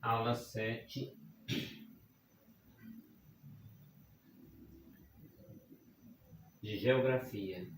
Aula 7. De Geografia.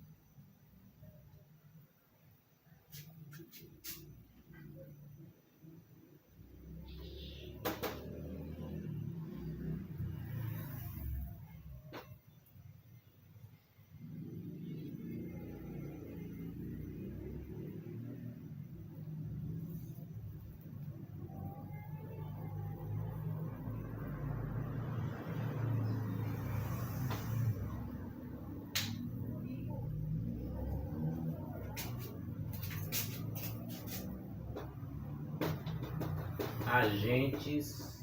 Agentes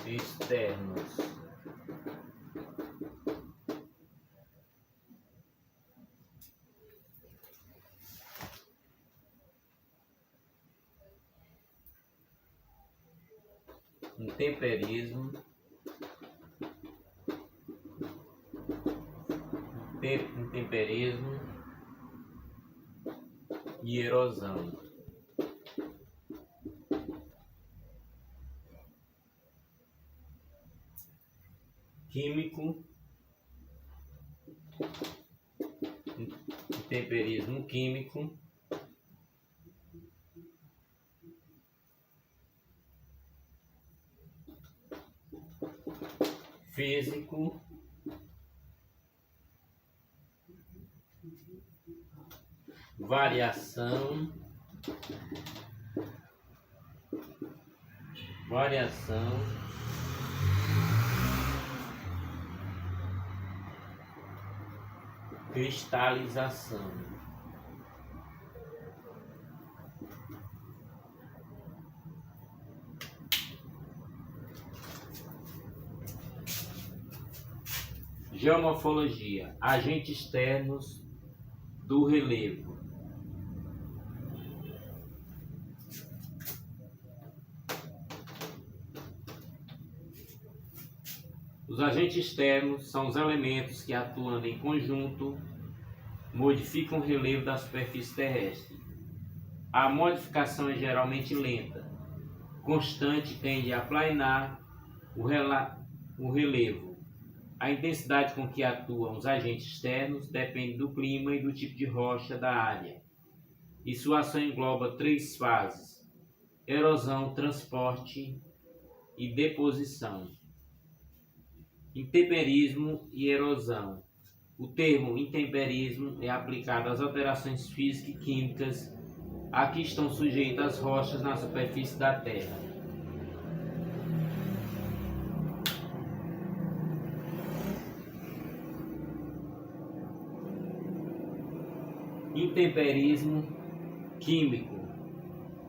externos. Intemperismo, e erosão. Químico, intemperismo químico, físico, variação, cristalização. Geomorfologia, agentes externos do relevo. Os agentes externos são os elementos que, atuando em conjunto, modificam o relevo da superfície terrestre. A modificação é geralmente lenta, constante, tende a aplanar o relevo. A intensidade com que atuam os agentes externos depende do clima e do tipo de rocha da área, e sua ação engloba 3 fases: erosão, transporte e deposição. Intemperismo e erosão. O termo intemperismo é aplicado às alterações físicas e químicas a que estão sujeitas as rochas na superfície da Terra. Intemperismo químico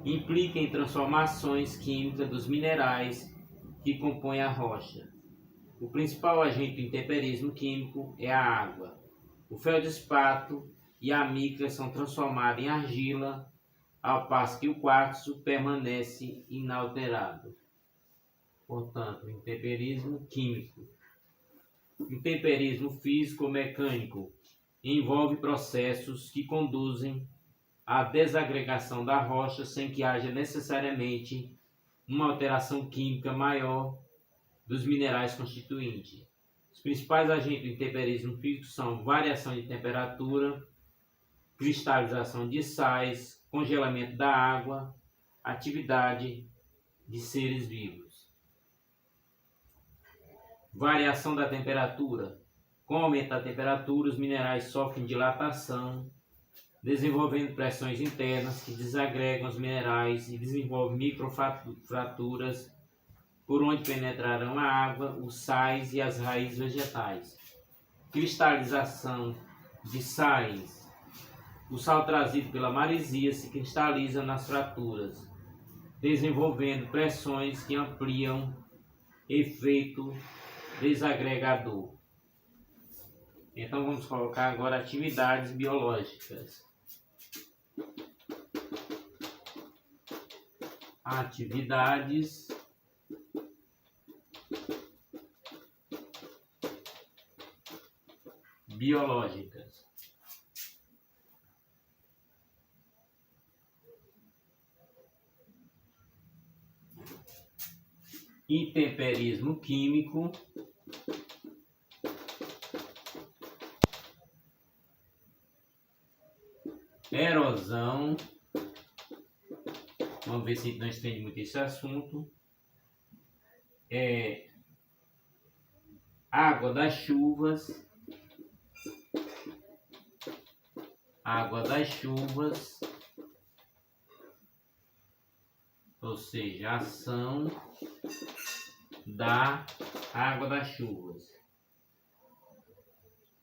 implica em transformações químicas dos minerais que compõem a rocha. O principal agente do intemperismo químico é a água. O feldespato e a mica são transformados em argila, ao passo que o quartzo permanece inalterado. Portanto, intemperismo químico. Intemperismo físico-mecânico envolve processos que conduzem à desagregação da rocha sem que haja necessariamente uma alteração química maior dos minerais constituintes. Os principais agentes do intemperismo físico são variação de temperatura, cristalização de sais, congelamento da água, atividade de seres vivos. Variação da temperatura. Com o aumento da temperatura, os minerais sofrem dilatação, desenvolvendo pressões internas que desagregam os minerais e desenvolvem microfraturas por onde penetrarão a água, os sais e as raízes vegetais. Cristalização de sais. O sal trazido pela maresia se cristaliza nas fraturas, desenvolvendo pressões que ampliam efeito desagregador. Então vamos colocar agora atividades biológicas. Atividades biológicas. intemperismo químico, erosão, vamos ver se não estende muito esse assunto, água das chuvas, ou seja, ação da água das chuvas,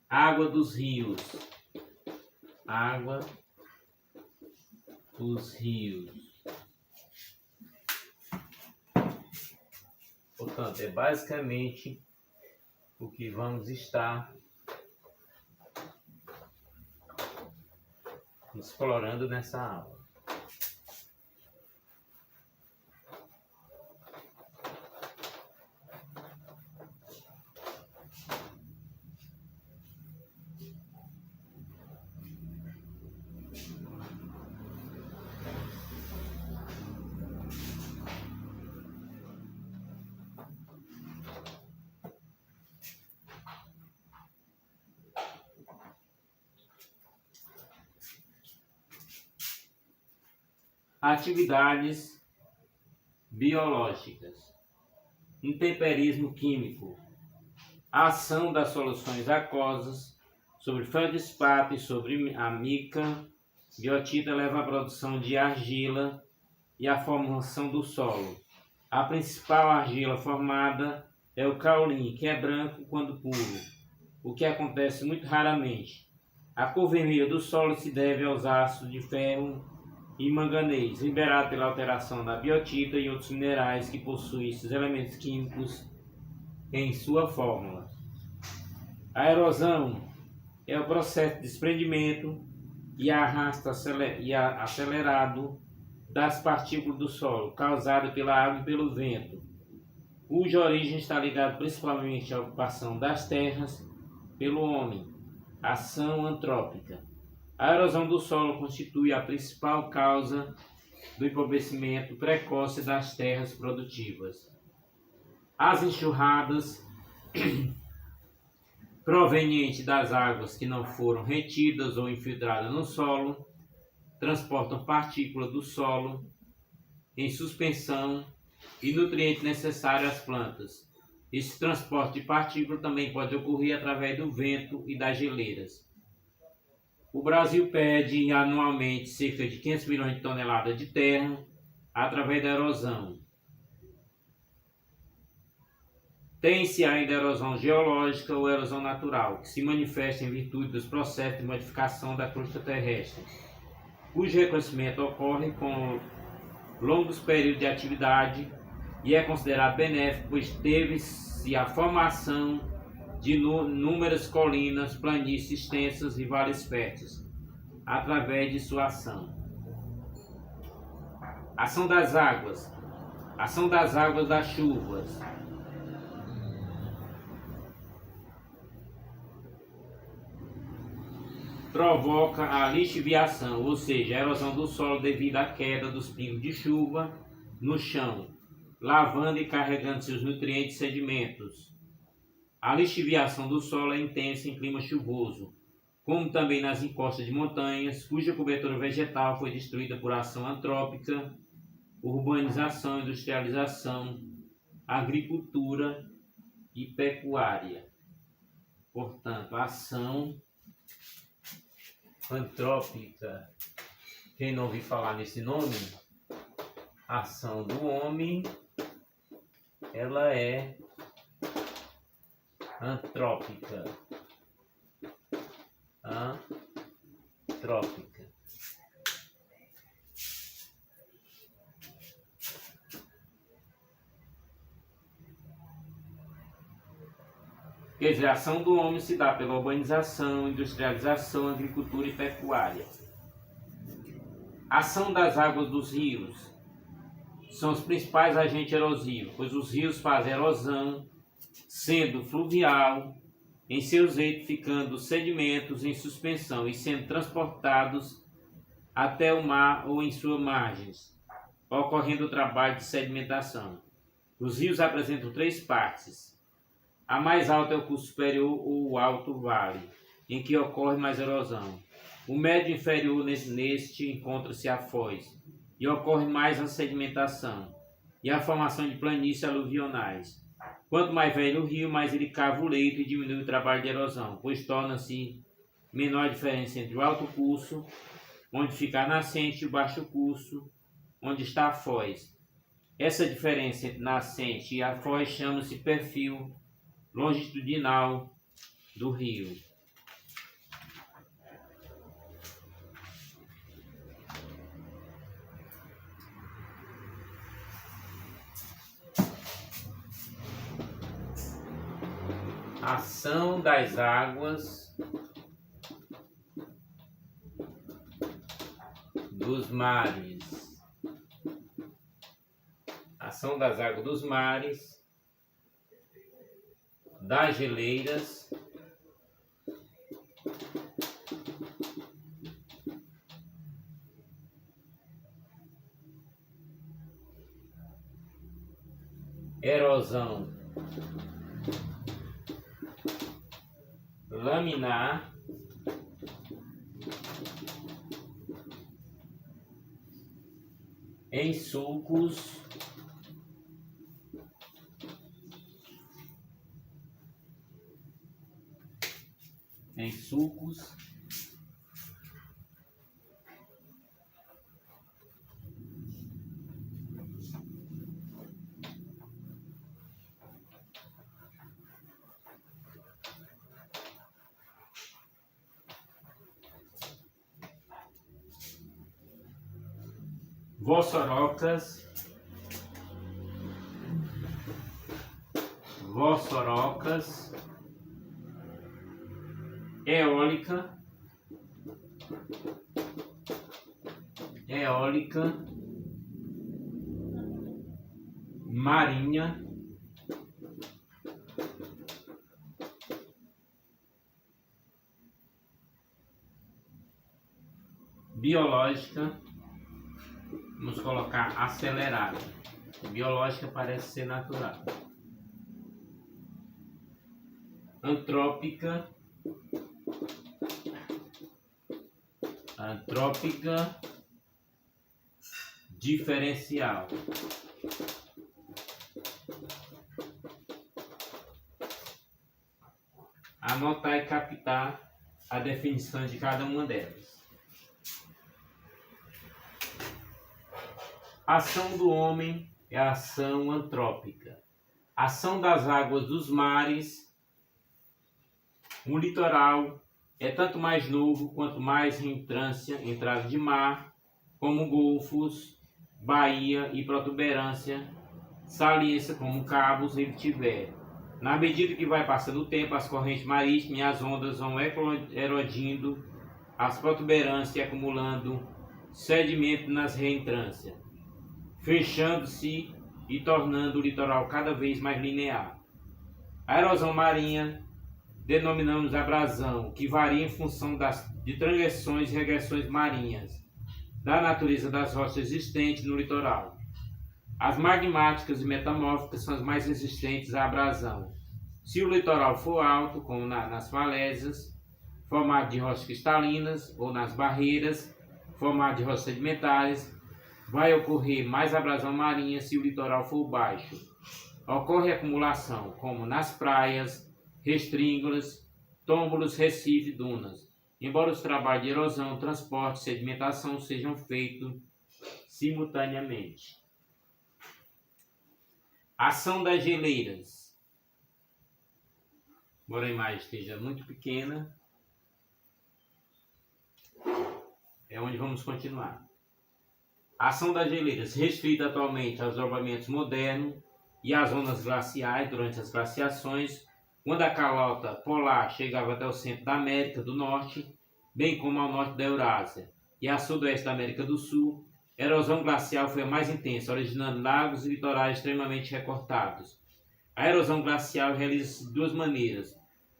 água dos rios, Portanto, é basicamente o que vamos estar explorando nessa aula. Atividades biológicas. Intemperismo químico. A ação das soluções aquosas sobre feldespato e sobre a mica biotita leva à produção de argila e à formação do solo. A principal argila formada é o caolim, que é branco quando puro, o que acontece muito raramente. A cor vermelha do solo se deve aos ácidos de ferro e manganês, liberado pela alteração da biotita e outros minerais que possuem esses elementos químicos em sua fórmula. A erosão é o processo de desprendimento e arrasto acelerado das partículas do solo, causado pela água e pelo vento, cuja origem está ligada principalmente à ocupação das terras pelo homem, ação antrópica. A erosão do solo constitui a principal causa do empobrecimento precoce das terras produtivas. As enxurradas provenientes das águas que não foram retidas ou infiltradas no solo transportam partículas do solo em suspensão e nutrientes necessários às plantas. Esse transporte de partículas também pode ocorrer através do vento e das geleiras. O Brasil perde anualmente cerca de 500 milhões de toneladas de terra através da erosão. Tem-se ainda erosão geológica ou erosão natural, que se manifesta em virtude dos processos de modificação da crosta terrestre, cujo reconhecimento ocorre com longos períodos de atividade e é considerado benéfico, pois teve-se a formação de inúmeras colinas, planícies extensas e vales férteis, através de sua ação. Ação das águas. Ação das águas das chuvas. Provoca a lixiviação, ou seja, a erosão do solo devido à queda dos pingos de chuva no chão, lavando e carregando seus nutrientes e sedimentos. A lixiviação do solo é intensa em clima chuvoso, como também nas encostas de montanhas, cuja cobertura vegetal foi destruída por ação antrópica, urbanização, industrialização, agricultura e pecuária. Portanto, ação antrópica. Quem não ouviu falar nesse nome? Ação do homem, ela é antrópica. Quer dizer, a ação do homem se dá pela urbanização, industrialização, agricultura e pecuária. Ação das águas dos rios são os principais agentes erosivos, pois os rios fazem erosão, sendo fluvial, em seus leitos ficando sedimentos em suspensão e sendo transportados até o mar ou em suas margens, ocorrendo o trabalho de sedimentação. Os rios apresentam três partes. A mais alta é o curso superior ou o alto vale, em que ocorre mais erosão. O médio inferior neste encontra-se a foz, e ocorre mais a sedimentação e a formação de planícies aluvionais. Quanto mais velho o rio, mais ele cava o leito e diminui o trabalho de erosão, pois torna-se menor a diferença entre o alto curso, onde fica a nascente, e o baixo curso, onde está a foz. Essa diferença entre nascente e a foz chama-se perfil longitudinal do rio. Ação das águas dos mares. Ação das águas dos mares, das geleiras, erosão laminar, em sulcos, vossorocas, eólica, marinha, biológica. Vamos colocar acelerada. Biológica parece ser natural. Antrópica, diferencial. Anotar e captar a definição de cada uma delas. A ação do homem é a ação antrópica. A ação das águas dos mares. Um litoral é tanto mais novo quanto mais entrada de mar, como golfos, baía e protuberância, saliência como cabos ele tiver. Na medida que vai passando o tempo, as correntes marítimas e as ondas vão erodindo as protuberâncias e acumulando sedimento nas reentrâncias, fechando-se e tornando o litoral cada vez mais linear. A erosão marinha denominamos abrasão, que varia em função de transgressões e regressões marinhas, da natureza das rochas existentes no litoral. As magmáticas e metamórficas são as mais resistentes à abrasão. Se o litoral for alto, como nas falésias, formado de rochas cristalinas, ou nas barreiras, formado de rochas sedimentares, vai ocorrer mais abrasão marinha se o litoral for baixo. Ocorre acumulação, como nas praias, restríngulas, túmulos, recife, dunas, embora os trabalhos de erosão, transporte e sedimentação sejam feitos simultaneamente. Ação das geleiras. Embora a imagem esteja muito pequena, é onde vamos continuar. A ação das geleiras, restrita atualmente aos desdobramentos modernos e às zonas glaciais durante as glaciações, quando a calota polar chegava até o centro da América do Norte, bem como ao norte da Eurásia e a sudoeste da América do Sul, a erosão glacial foi a mais intensa, originando lagos e litorais extremamente recortados. A erosão glacial realiza-se de duas maneiras: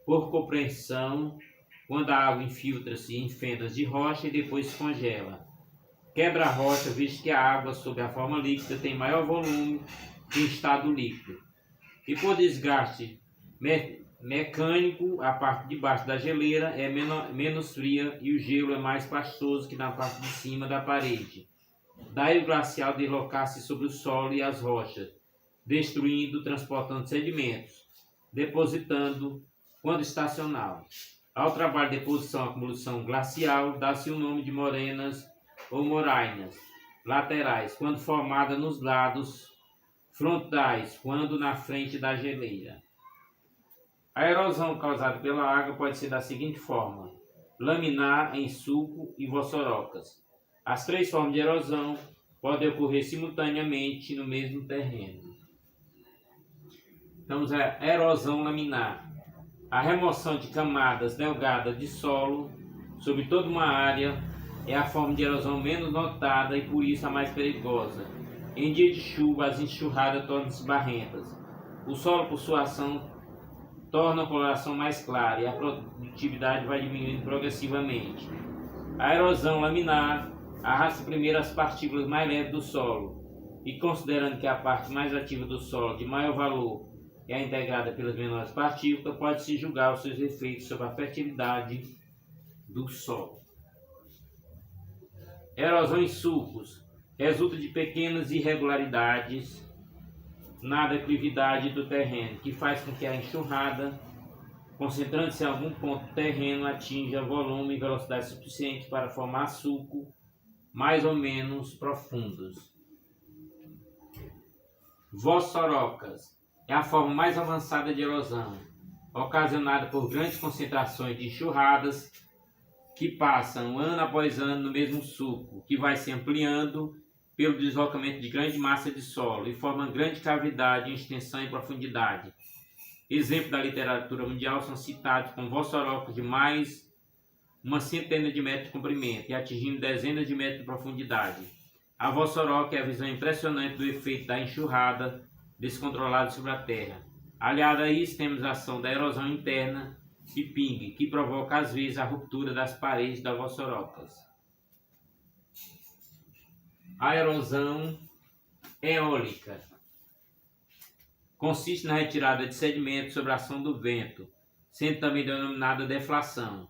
por compressão, quando a água infiltra-se em fendas de rocha e depois se congela. Quebra a rocha, visto que a água, sob a forma líquida, tem maior volume em estado líquido. E por desgaste mecânico, a parte de baixo da geleira é menos fria e o gelo é mais pastoso que na parte de cima da parede. Daí o glacial deslocar-se sobre o solo e as rochas, destruindo, transportando sedimentos, depositando quando estacional. Ao trabalho de deposição e acumulação glacial, dá-se o nome de morenas ou morainas laterais, quando formada nos lados frontais, quando na frente da geleira. A erosão causada pela água pode ser da seguinte forma: laminar, em sulco e vossorocas. As três formas de erosão podem ocorrer simultaneamente no mesmo terreno. Então, a erosão laminar. A remoção de camadas delgadas de solo sobre toda uma área é a forma de erosão menos notada e por isso a mais perigosa. Em dia de chuva, as enxurradas tornam-se barrentas. O solo, por sua ação, torna a coloração mais clara e a produtividade vai diminuindo progressivamente. A erosão laminar arrasta primeiro as partículas mais leves do solo e, considerando que a parte mais ativa do solo de maior valor é integrada pelas menores partículas, pode-se julgar os seus efeitos sobre a fertilidade do solo. Erosão em sulcos resulta de pequenas irregularidades na declividade do terreno, que faz com que a enxurrada, concentrando-se em algum ponto do terreno, atinja volume e velocidade suficiente para formar sulco mais ou menos profundos. Vossorocas é a forma mais avançada de erosão, ocasionada por grandes concentrações de enxurradas que passam ano após ano no mesmo sulco, que vai se ampliando pelo deslocamento de grande massa de solo e forma grande cavidade em extensão e profundidade. Exemplos da literatura mundial são citados com vossorocas de mais uma centena de metros de comprimento e atingindo dezenas de metros de profundidade. A vossoroca é a visão impressionante do efeito da enxurrada descontrolada sobre a Terra. Aliado a isso, temos a ação da erosão interna e ping, que provoca às vezes a ruptura das paredes das vossorocas. A erosão eólica consiste na retirada de sedimentos sob a ação do vento, sendo também denominada deflação.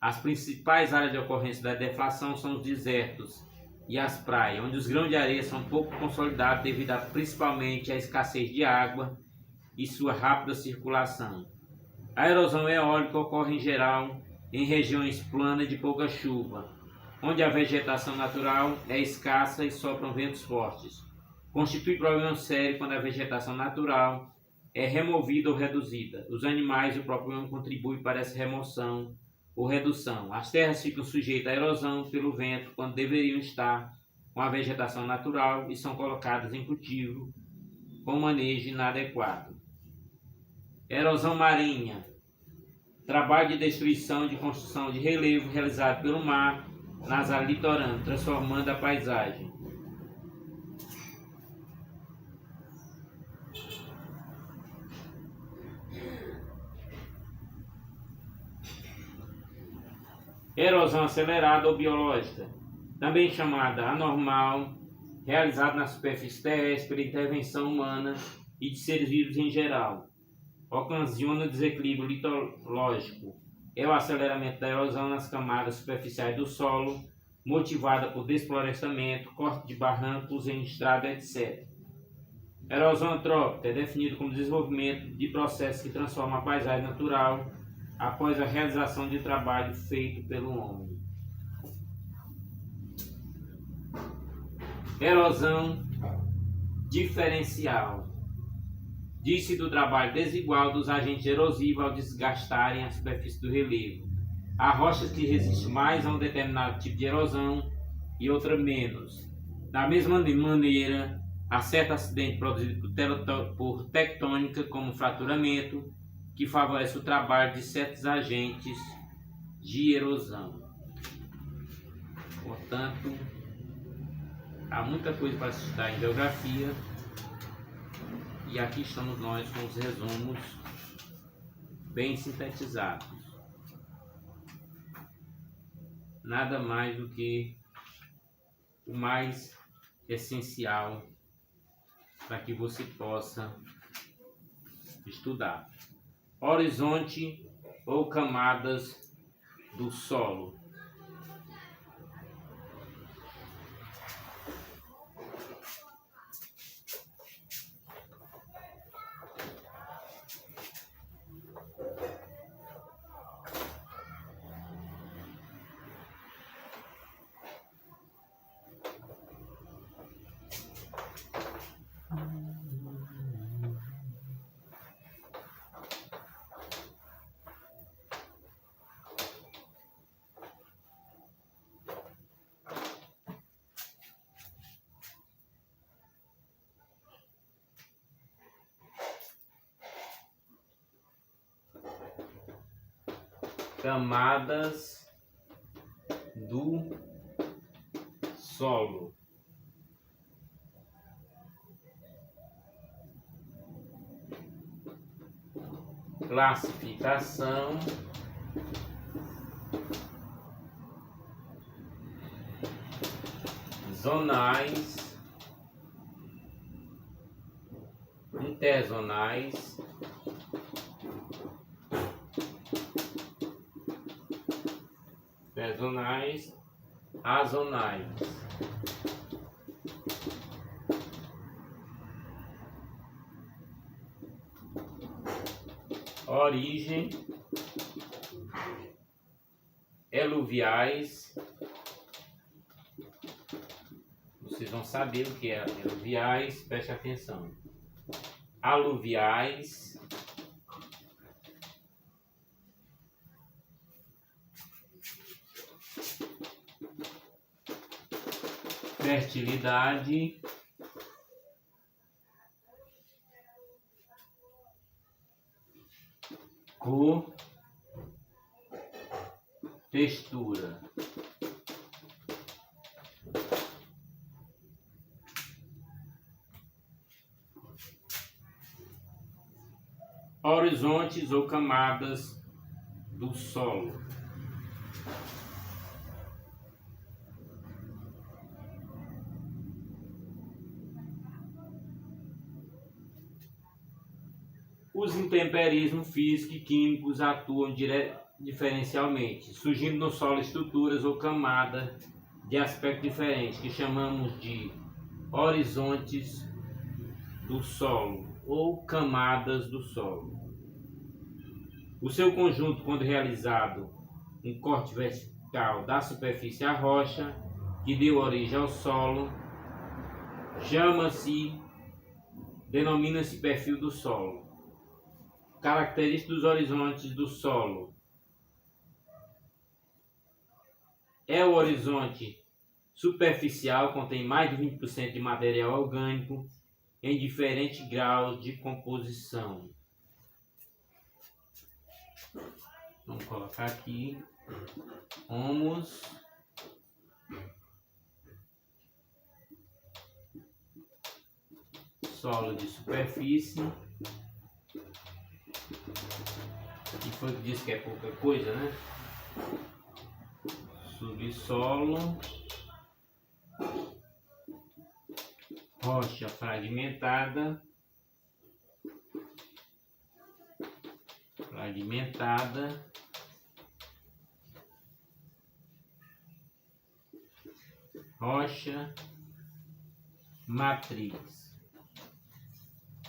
As principais áreas de ocorrência da deflação são os desertos e as praias, onde os grãos de areia são pouco consolidados devido principalmente à escassez de água e sua rápida circulação. A erosão eólica ocorre em geral em regiões planas de pouca chuva, onde a vegetação natural é escassa e sopram ventos fortes. Constitui problema sério quando a vegetação natural é removida ou reduzida. Os animais e o próprio homem contribuem para essa remoção ou redução. As terras ficam sujeitas à erosão pelo vento quando deveriam estar com a vegetação natural e são colocadas em cultivo com manejo inadequado. Erosão marinha. Trabalho de destruição e de construção de relevo realizado pelo mar nas áreas litorâneas, transformando a paisagem. Erosão acelerada ou biológica, também chamada anormal, realizada na superfície terrestre pela intervenção humana e de seres vivos em geral. Ocasiona desequilíbrio litológico. É o aceleramento da erosão nas camadas superficiais do solo, motivada por desflorestamento, corte de barrancos em estrada, etc. Erosão antrópica é definido como desenvolvimento de processos que transformam a paisagem natural após a realização de trabalho feito pelo homem. Erosão diferencial. Diz-se do trabalho desigual dos agentes erosivos ao desgastarem a superfície do relevo. Há rochas que resistem mais a um determinado tipo de erosão e outra menos. Da mesma maneira, há certo acidente produzido por tectônica, como fraturamento, que favorece o trabalho de certos agentes de erosão. Portanto, há muita coisa para se estudar em geografia e aqui estamos nós com os resumos bem sintetizados. Nada mais do que o mais essencial para que você possa estudar. Horizonte ou camadas do solo. Camadas do solo. Classificação zonais, interzonais, azonais. Origem, eluviais. Vocês vão saber o que é eluviais, preste atenção. Aluviais, fertilidade, cor, textura. Horizontes ou camadas do solo. Os intemperismos físicos e químicos atuam diferencialmente, surgindo no solo estruturas ou camadas de aspecto diferente, que chamamos de horizontes do solo ou camadas do solo. O seu conjunto, quando realizado um corte vertical da superfície à rocha, que deu origem ao solo, denomina-se perfil do solo. Características dos horizontes do solo. É o horizonte superficial, contém mais de 20% de material orgânico em diferentes graus de composição. Vamos colocar aqui humus, solo de superfície. E foi que disse que é pouca coisa, né? Subsolo, rocha fragmentada, rocha matriz.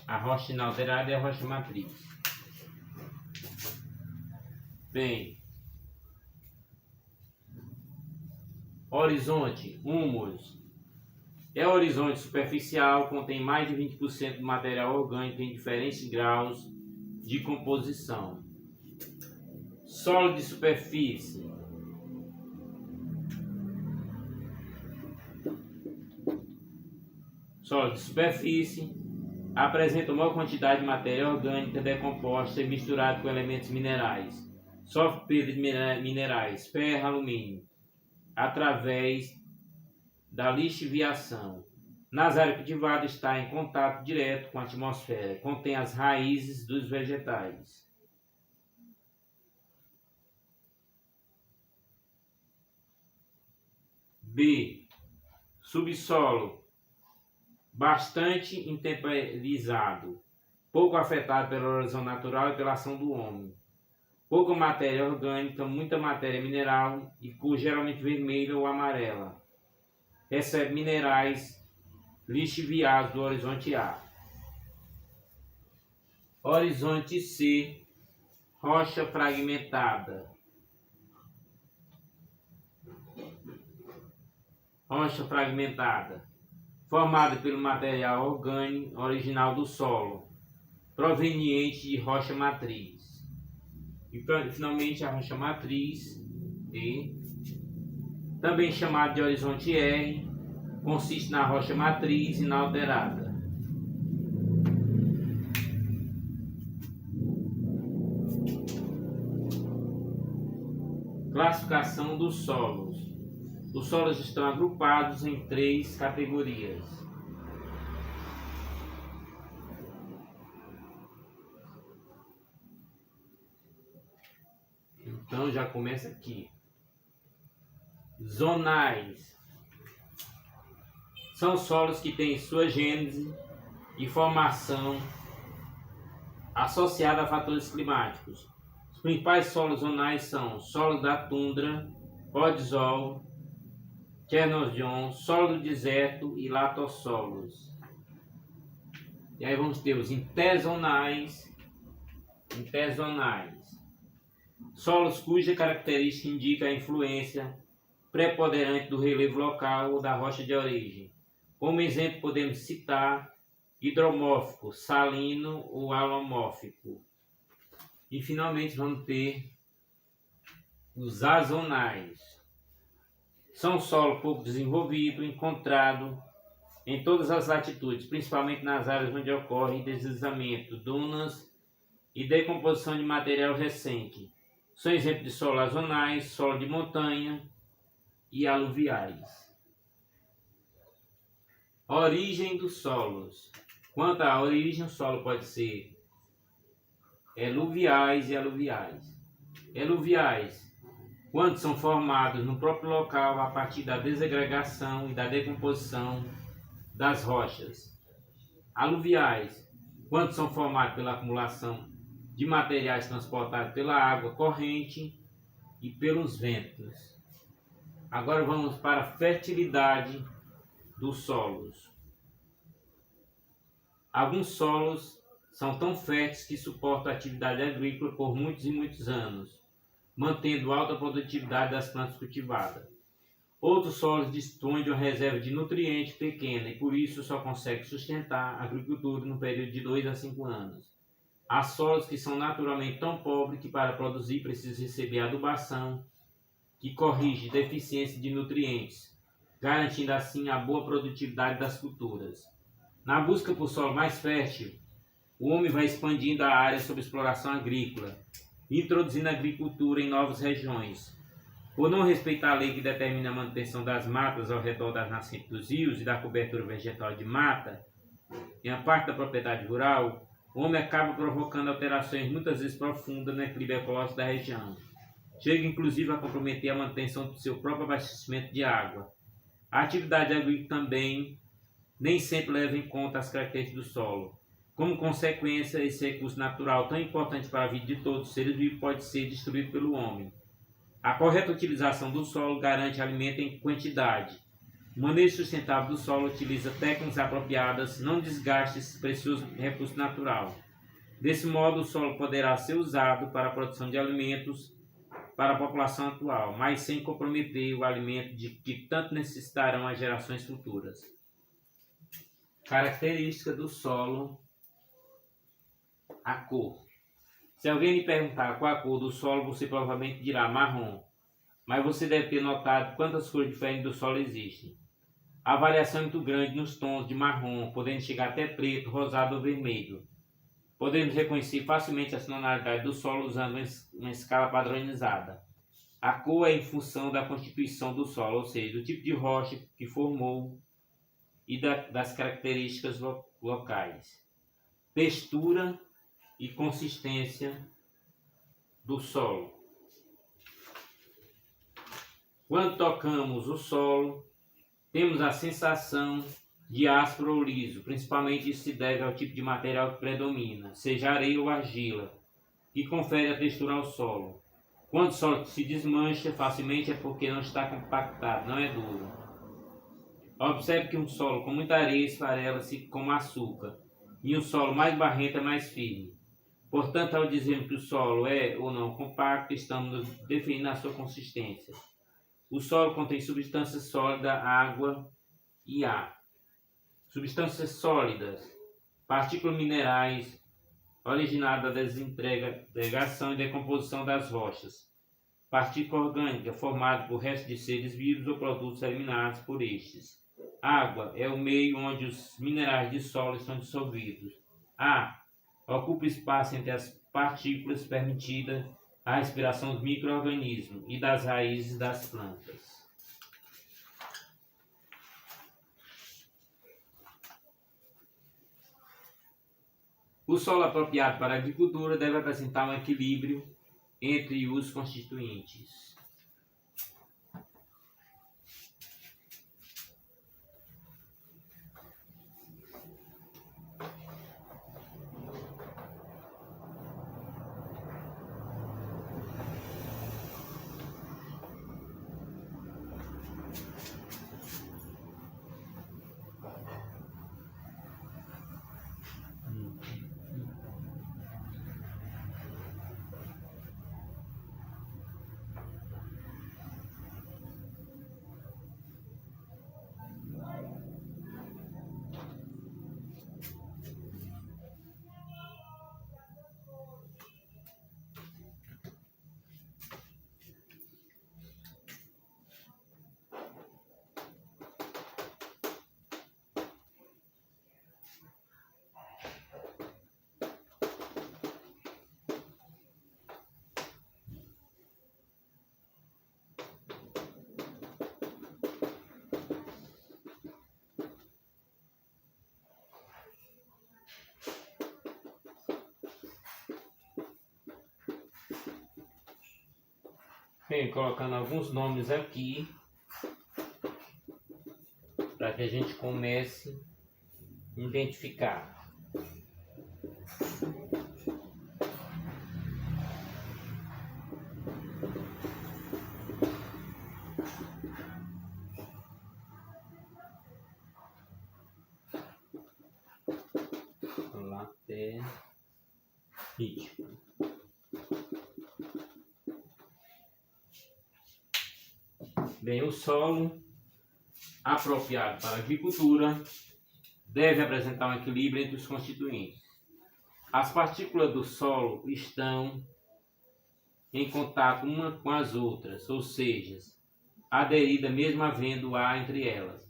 A rocha inalterada é a rocha matriz. Bem, horizonte, humus. É horizonte superficial, contém mais de 20% de material orgânico em diferentes graus de composição. Solo de superfície. Solo de superfície apresenta uma maior quantidade de matéria orgânica decomposta e misturada com elementos minerais. Sofre perda de minerais, ferro, alumínio, através da lixiviação. Nas áreas cultivadas está em contato direto com a atmosfera. Contém as raízes dos vegetais. B. Subsolo bastante intemperizado, pouco afetado pela erosão natural e pela ação do homem. Pouca matéria orgânica, muita matéria mineral e cor geralmente vermelha ou amarela. Recebe minerais lixiviados do horizonte A. Horizonte C, rocha fragmentada. Rocha fragmentada, formada pelo material orgânico original do solo, proveniente de rocha matriz. E finalmente a rocha matriz D, também chamada de horizonte R, consiste na rocha matriz inalterada. Classificação dos solos. Os solos estão agrupados em 3 categorias. Então já começa aqui. Zonais. São solos que têm sua gênese e formação associada a fatores climáticos. Os principais solos zonais são solo da tundra, podzol, Chernozem, solo do deserto e latossolos. E aí vamos ter os interzonais. Solos cuja característica indica a influência preponderante do relevo local ou da rocha de origem. Como exemplo podemos citar hidromórfico, salino ou alomórfico. E finalmente vamos ter os azonais. São solo pouco desenvolvido, encontrado em todas as latitudes, principalmente nas áreas onde ocorre deslizamento, dunas e decomposição de material recente. São exemplos de solos azonais, solo de montanha e aluviais. Origem dos solos. Quanto à origem, o solo pode ser eluviais e aluviais. Eluviais, quando são formados no próprio local a partir da desagregação e da decomposição das rochas. Aluviais, quando são formados pela acumulação de materiais transportados pela água corrente e pelos ventos. Agora vamos para a fertilidade dos solos. Alguns solos são tão férteis que suportam a atividade agrícola por muitos e muitos anos, mantendo alta produtividade das plantas cultivadas. Outros solos dispõem de uma reserva de nutrientes pequena e por isso só conseguem sustentar a agricultura no período de 2 a 5 anos. Há solos que são naturalmente tão pobres que para produzir precisam receber adubação, que corrige deficiência de nutrientes, garantindo assim a boa produtividade das culturas. Na busca por solo mais fértil, o homem vai expandindo a área sob exploração agrícola, introduzindo a agricultura em novas regiões. Por não respeitar a lei que determina a manutenção das matas ao redor das nascentes dos rios e da cobertura vegetal de mata, em a parte da propriedade rural, o homem acaba provocando alterações muitas vezes profundas no equilíbrio ecológico da região. Chega inclusive a comprometer a manutenção do seu próprio abastecimento de água. A atividade agrícola também nem sempre leva em conta as características do solo. Como consequência, esse recurso natural tão importante para a vida de todos os seres vivos pode ser destruído pelo homem. A correta utilização do solo garante alimento em quantidade. O manejo sustentável do solo utiliza técnicas apropriadas, não desgaste esse precioso recurso natural. Desse modo, o solo poderá ser usado para a produção de alimentos para a população atual, mas sem comprometer o alimento de que tanto necessitarão as gerações futuras. Característica do solo: a cor. Se alguém lhe perguntar qual a cor do solo, você provavelmente dirá marrom, mas você deve ter notado quantas cores diferentes do solo existem. A variação é muito grande nos tons de marrom, podendo chegar até preto, rosado ou vermelho. Podemos reconhecer facilmente a tonalidade do solo usando uma escala padronizada. A cor é em função da constituição do solo, ou seja, do tipo de rocha que formou e das características locais. Textura e consistência do solo. Quando tocamos o solo, temos a sensação de áspero ou liso. Principalmente isso se deve ao tipo de material que predomina, seja areia ou argila, que confere a textura ao solo. Quando o solo se desmancha facilmente é porque não está compactado, não é duro. Observe que um solo com muita areia esfarela-se como açúcar, e um solo mais barrento é mais firme. Portanto, ao dizermos que o solo é ou não compacto, estamos definindo a sua consistência. O solo contém substâncias sólidas, água e ar. Substâncias sólidas, partículas minerais, originadas da desintegração e decomposição das rochas. Partícula orgânica, formada por restos de seres vivos ou produtos eliminados por estes. Água é o meio onde os minerais de solo estão dissolvidos. Ar ocupa espaço entre as partículas, permitida a respiração dos micro-organismos e das raízes das plantas. O solo apropriado para a agricultura deve apresentar um equilíbrio entre os constituintes. Bem, colocando alguns nomes aqui para que a gente comece a identificar. Laterítico. Bem, o solo apropriado para a agricultura deve apresentar um equilíbrio entre os constituintes. As partículas do solo estão em contato uma com as outras, ou seja, aderida mesmo havendo ar entre elas.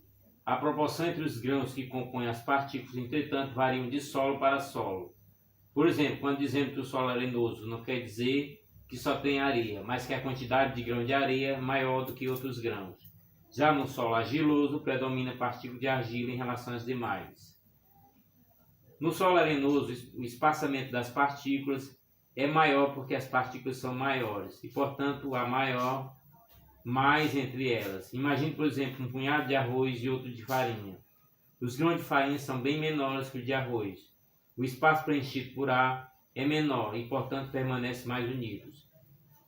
A proporção entre os grãos que compõem as partículas, entretanto, variam de solo para solo. Por exemplo, quando dizemos que o solo é arenoso, não quer dizer que só tem areia, mas que a quantidade de grão de areia é maior do que outros grãos. Já no solo argiloso, predomina a partícula de argila em relação às demais. No solo arenoso, o espaçamento das partículas é maior porque as partículas são maiores e, portanto, há mais entre elas. Imagine, por exemplo, um punhado de arroz e outro de farinha. Os grãos de farinha são bem menores que os de arroz. O espaço preenchido por ar é menor e, portanto, permanece mais unidos.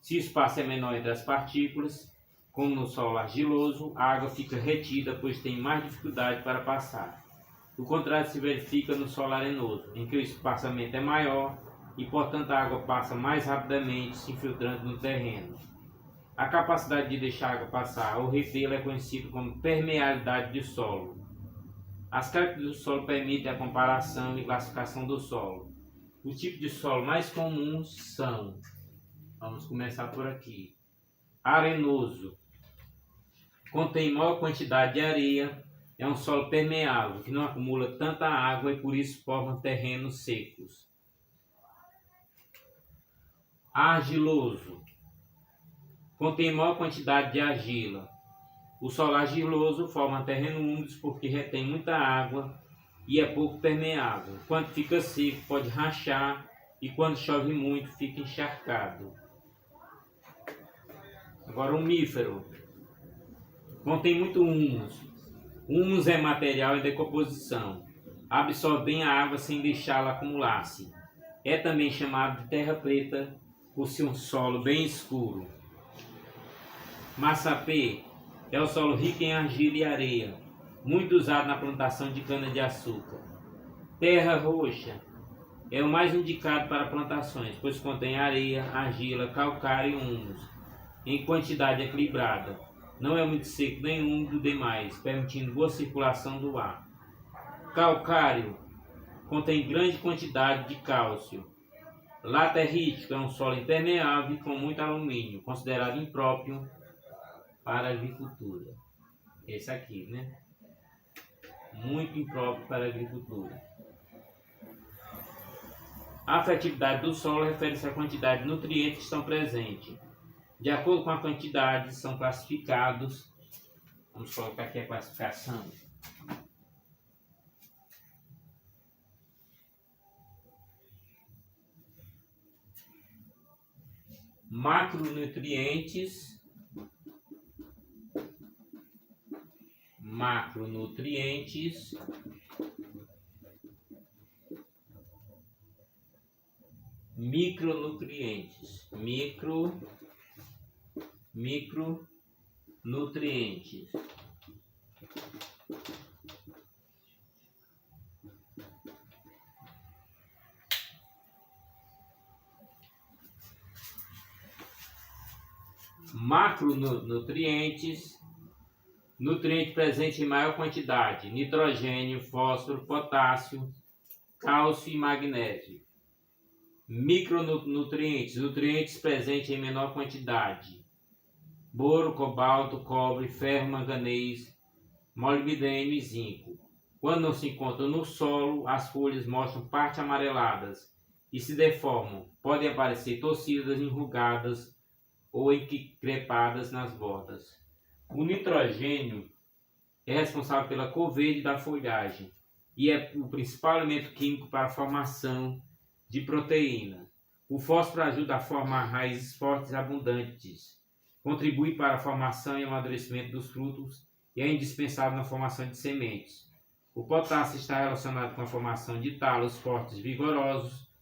Se o espaço é menor entre as partículas, como no solo argiloso, a água fica retida, pois tem mais dificuldade para passar. O contrário se verifica no solo arenoso, em que o espaçamento é maior e, portanto, a água passa mais rapidamente, se infiltrando no terreno. A capacidade de deixar a água passar ou retê-la é conhecida como permeabilidade de solo. As características do solo permitem a comparação e classificação do solo. Os tipos de solo mais comuns são, vamos começar por aqui, arenoso. Contém maior quantidade de areia, é um solo permeável, que não acumula tanta água e por isso forma terrenos secos. Argiloso. Contém maior quantidade de argila. O solo argiloso forma terrenos úmidos porque retém muita água e é pouco permeável. Quando fica seco pode rachar e quando chove muito fica encharcado. Agora, umífero. Contém muito humus. Humus é material em decomposição. Absorve bem a água sem deixá-la acumular-se. É também chamado de terra preta por ser um solo bem escuro. Massapê é o solo rico em argila e areia, muito usado na plantação de cana-de-açúcar. Terra roxa é o mais indicado para plantações, pois contém areia, argila, calcário e humus, em quantidade equilibrada. Não é muito seco nem úmido demais, permitindo boa circulação do ar. Calcário contém grande quantidade de cálcio. Laterítico é um solo impermeável com muito alumínio, considerado impróprio para a agricultura. Esse aqui, né? Muito impróprio para a agricultura. A fertilidade do solo refere-se à quantidade de nutrientes que estão presentes. De acordo com a quantidade, são classificados. Vamos colocar aqui a classificação. Macronutrientes, micronutrientes, micronutrientes. Macronutrientes, nutriente presente em maior quantidade: nitrogênio, fósforo, potássio, cálcio e magnésio. Micronutrientes, nutrientes presentes em menor quantidade: boro, cobalto, cobre, ferro, manganês, molibdênio e zinco. Quando não se encontram no solo, as folhas mostram partes amareladas e se deformam. Podem aparecer torcidas, enrugadas ou encrepadas nas bordas. O nitrogênio é responsável pela cor verde da folhagem e é o principal elemento químico para a formação de proteína. O fósforo ajuda a formar raízes fortes e abundantes, contribui para a formação e amadurecimento dos frutos e é indispensável na formação de sementes. O potássio está relacionado com a formação de talos fortes e vigorosos,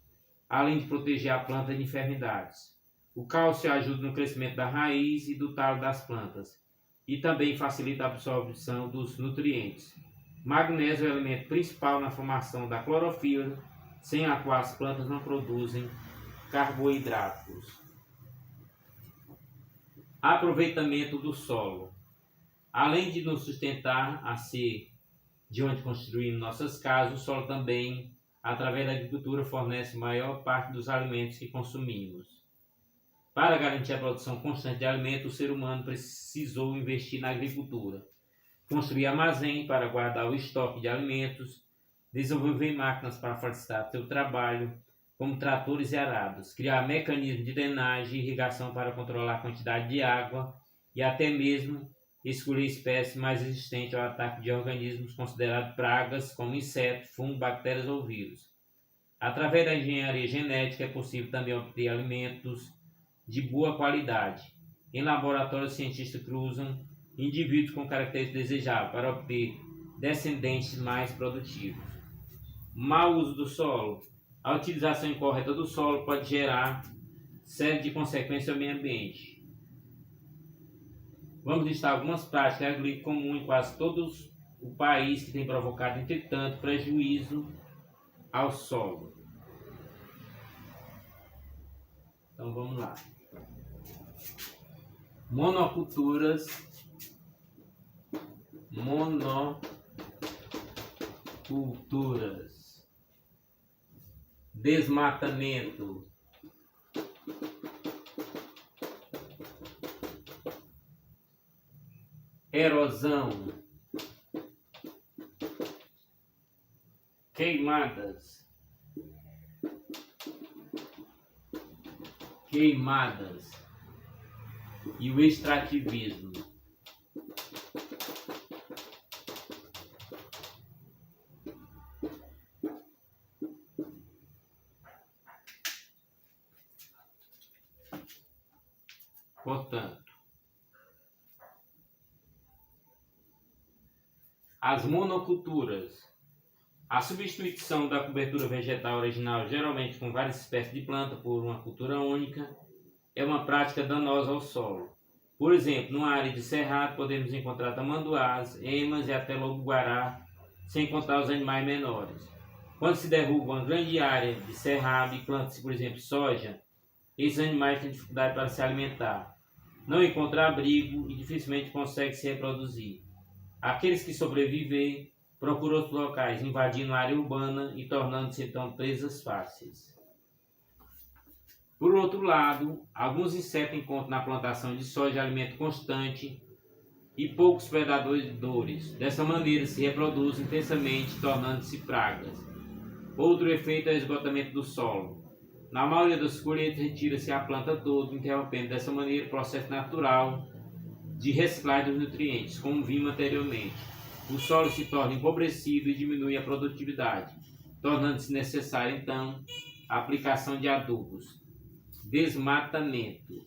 além de proteger a planta de enfermidades. O cálcio ajuda no crescimento da raiz e do talo das plantas e também facilita a absorção dos nutrientes. Magnésio é o elemento principal na formação da clorofila, sem a qual as plantas não produzem carboidratos. Aproveitamento do solo. Além de nos sustentar a ser de onde construímos nossas casas, o solo também, através da agricultura, fornece a maior parte dos alimentos que consumimos. Para garantir a produção constante de alimentos, o ser humano precisou investir na agricultura, construir armazém para guardar o estoque de alimentos, desenvolver máquinas para facilitar seu trabalho, como tratores e arados, criar mecanismos de drenagem e irrigação para controlar a quantidade de água e até mesmo escolher espécies mais resistentes ao ataque de organismos considerados pragas, como insetos, fungos, bactérias ou vírus. Através da engenharia genética é possível também obter alimentos de boa qualidade. Em laboratório, os cientistas cruzam indivíduos com características desejáveis para obter descendentes mais produtivos. Mau uso do solo. A utilização incorreta do solo pode gerar série de consequências ao meio ambiente. Vamos listar algumas práticas agrícolas comuns em quase todo o país que tem provocado, entretanto, prejuízo ao solo. Então vamos lá. Monoculturas, desmatamento, erosão, queimadas, e o extrativismo. Portanto, As monoculturas. A substituição da cobertura vegetal original, geralmente com várias espécies de planta, por uma cultura única, é uma prática danosa ao solo. Por exemplo, numa área de cerrado, podemos encontrar tamanduás, emas e até lobo-guará, sem contar os animais menores. Quando se derruba uma grande área de cerrado e planta-se, por exemplo, soja, esses animais têm dificuldade para se alimentar, não encontram abrigo e dificilmente conseguem se reproduzir. Aqueles que sobreviver procuram outros locais, invadindo a área urbana e tornando-se então presas fáceis. Por outro lado, alguns insetos encontram na plantação de soja alimento constante e poucos predadores. Dessa maneira se reproduzem intensamente, tornando-se pragas. Outro efeito é o esgotamento do solo. Na maioria das colheitas retira-se a planta toda, interrompendo dessa maneira o processo natural de reciclagem dos nutrientes, como vimos anteriormente. O solo se torna empobrecido e diminui a produtividade, tornando-se necessária então a aplicação de adubos. Desmatamento.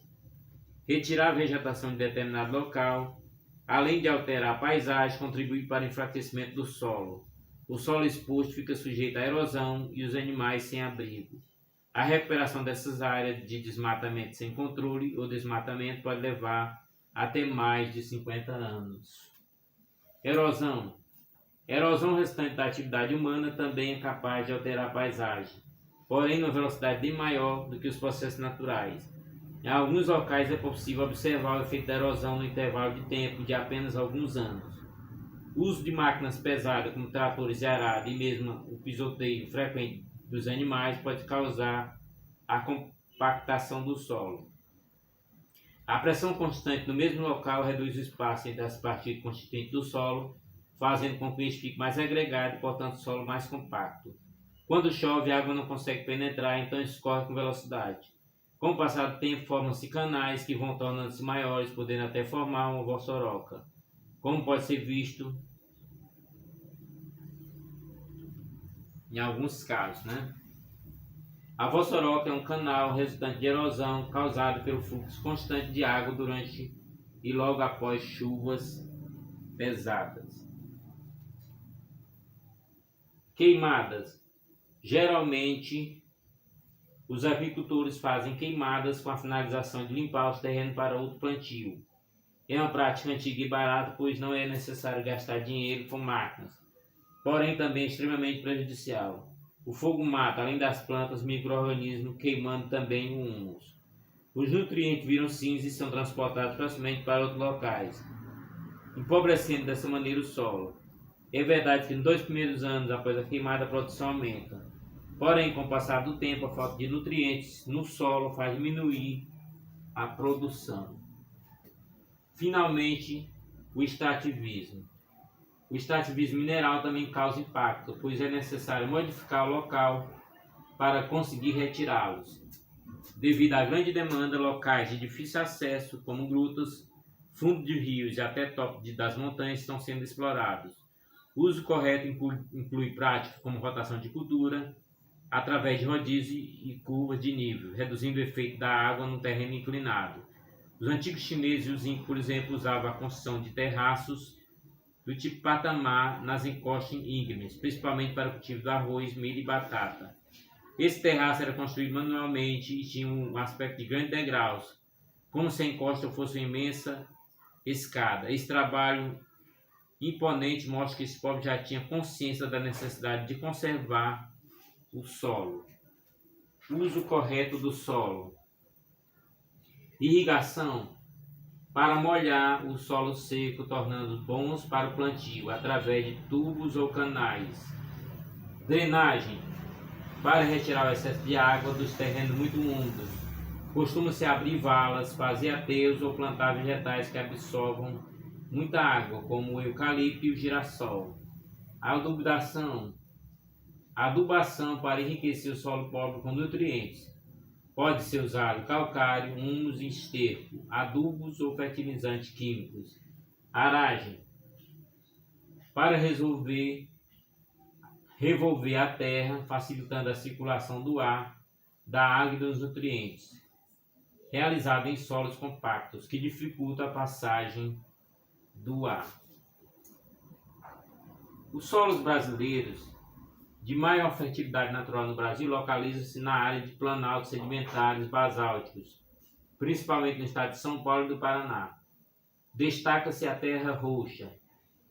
Retirar a vegetação de determinado local, além de alterar a paisagem, contribui para o enfraquecimento do solo. O solo exposto fica sujeito à erosão e os animais sem abrigo. A recuperação dessas áreas de desmatamento sem controle ou desmatamento pode levar até mais de 50 anos. Erosão. Erosão restante da atividade humana também é capaz de alterar a paisagem, porém numa velocidade bem maior do que os processos naturais. Em alguns locais é possível observar o efeito da erosão no intervalo de tempo de apenas alguns anos. O uso de máquinas pesadas como tratores de arado e mesmo o pisoteio frequente dos animais pode causar a compactação do solo. A pressão constante no mesmo local reduz o espaço entre as partículas constituintes do solo, fazendo com que este fique mais agregado e, portanto, o solo mais compacto. Quando chove, a água não consegue penetrar, então escorre com velocidade. Com o passar do tempo, formam-se canais que vão tornando-se maiores, podendo até formar uma vossoroca, como pode ser visto em alguns casos, A vossoroca é um canal resultante de erosão causado pelo fluxo constante de água durante e logo após chuvas pesadas. Queimadas. Geralmente, os agricultores fazem queimadas com a finalização de limpar os terrenos para outro plantio. É uma prática antiga e barata, pois não é necessário gastar dinheiro com máquinas, porém também é extremamente prejudicial. O fogo mata, além das plantas, micro-organismos, queimando também o humus. Os nutrientes viram cinza e são transportados facilmente para outros locais, empobrecendo dessa maneira o solo. É verdade que nos 2 primeiros anos após a queimada a produção aumenta, porém com o passar do tempo a falta de nutrientes no solo faz diminuir a produção. Finalmente, o extrativismo. O extrativismo mineral também causa impacto, pois é necessário modificar o local para conseguir retirá-los. Devido à grande demanda, locais de difícil acesso, como grutas, fundo de rios e até topo das montanhas, estão sendo explorados. O uso correto inclui práticas como rotação de cultura, através de rodízio e curvas de nível, reduzindo o efeito da água no terreno inclinado. Os antigos chineses e os incas, por exemplo, usavam a construção de terraços do tipo patamar nas encostas íngremes, principalmente para o cultivo do arroz, milho e batata. Esse terraço era construído manualmente e tinha um aspecto de grandes degraus, como se a encosta fosse uma imensa escada. Esse trabalho imponente mostra que esse povo já tinha consciência da necessidade de conservar o solo. Uso correto do solo. Irrigação. Para molhar o solo seco, tornando bons para o plantio, através de tubos ou canais. Drenagem. Para retirar o excesso de água dos terrenos muito úmidos. Costuma-se abrir valas, fazer aterros ou plantar vegetais que absorvam muita água, como o eucalipto e o girassol. Adubação. Adubação para enriquecer o solo pobre com nutrientes. Pode ser usado calcário, humus e esterco, adubos ou fertilizantes químicos. Aragem. Para revolver a terra, facilitando a circulação do ar, da água e dos nutrientes. Realizado em solos compactos, que dificulta a passagem do ar. Os solos brasileiros de maior fertilidade natural no Brasil localizam-se na área de planaltos sedimentares basálticos, principalmente no estado de São Paulo e do Paraná. Destaca-se a terra roxa,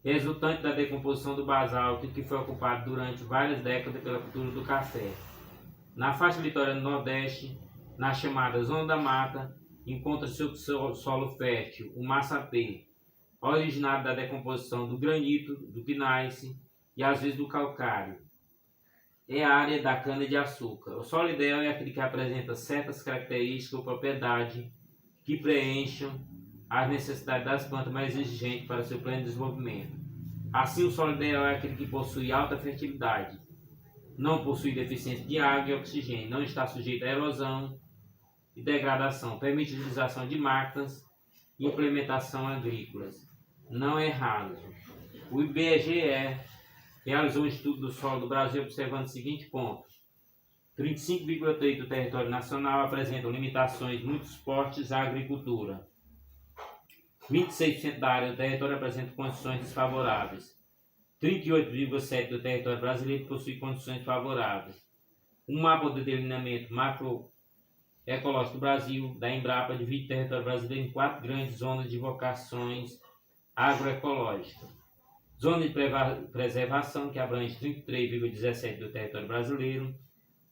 resultante da decomposição do basalto que foi ocupado durante várias décadas pela cultura do café. Na faixa litorânea do Nordeste, na chamada Zona da Mata, encontra-se o solo fértil, o massapê, originado da decomposição do granito, do gneiss e às vezes do calcário. É a área da cana-de-açúcar. O solo ideal é aquele que apresenta certas características ou propriedades que preencham as necessidades das plantas mais exigentes para seu pleno desenvolvimento. Assim, o solo ideal é aquele que possui alta fertilidade, não possui deficiência de água e oxigênio, não está sujeito à erosão e degradação, permite a utilização de máquinas e implementação agrícolas, não é raso. O IBGE realizou um estudo do solo do Brasil observando o seguinte ponto: 35,3% do território nacional apresentam limitações muito fortes à agricultura. 26% da área do território apresenta condições desfavoráveis. 38,7% do território brasileiro possui condições favoráveis. Um mapa de delineamento macroecológico do Brasil, da Embrapa, divide o território brasileiro em 4 grandes zonas de vocações agroecológicas. Zona de preservação, que abrange 33,17% do território brasileiro.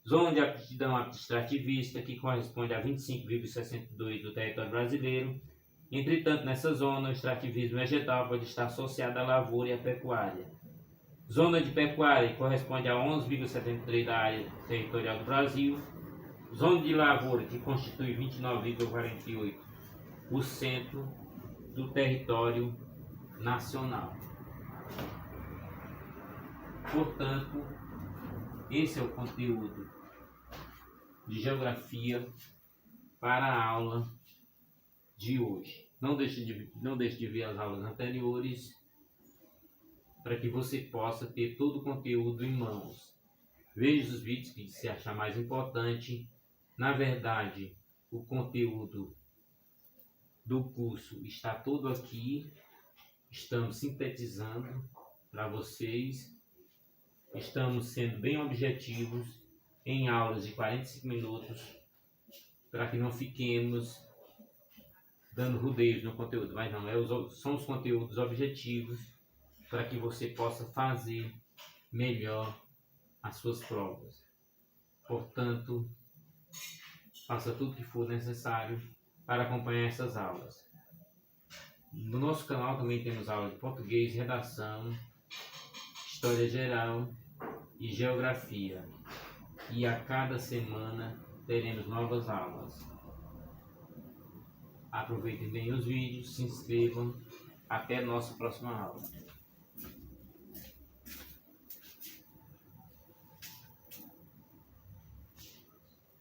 Zona de aptidão extrativista, que corresponde a 25,62% do território brasileiro. Entretanto, nessa zona, o extrativismo vegetal pode estar associado à lavoura e à pecuária. Zona de pecuária, que corresponde a 11,73% da área territorial do Brasil. Zona de lavoura, que constitui 29,48% do território nacional. Portanto, esse é o conteúdo de geografia para a aula de hoje. Não deixe de ver as aulas anteriores para que você possa ter todo o conteúdo em mãos. Veja os vídeos que você achar mais importante. Na verdade, o conteúdo do curso está todo aqui. Estamos sintetizando para vocês. Estamos sendo bem objetivos em aulas de 45 minutos para que não fiquemos dando rodeios no conteúdo, mas não, são os conteúdos objetivos para que você possa fazer melhor as suas provas. Portanto, faça tudo que for necessário para acompanhar essas aulas. No nosso canal também temos aulas de português, redação, história geral e geografia. E a cada semana teremos novas aulas. Aproveitem bem os vídeos, se inscrevam. Até a nossa próxima aula.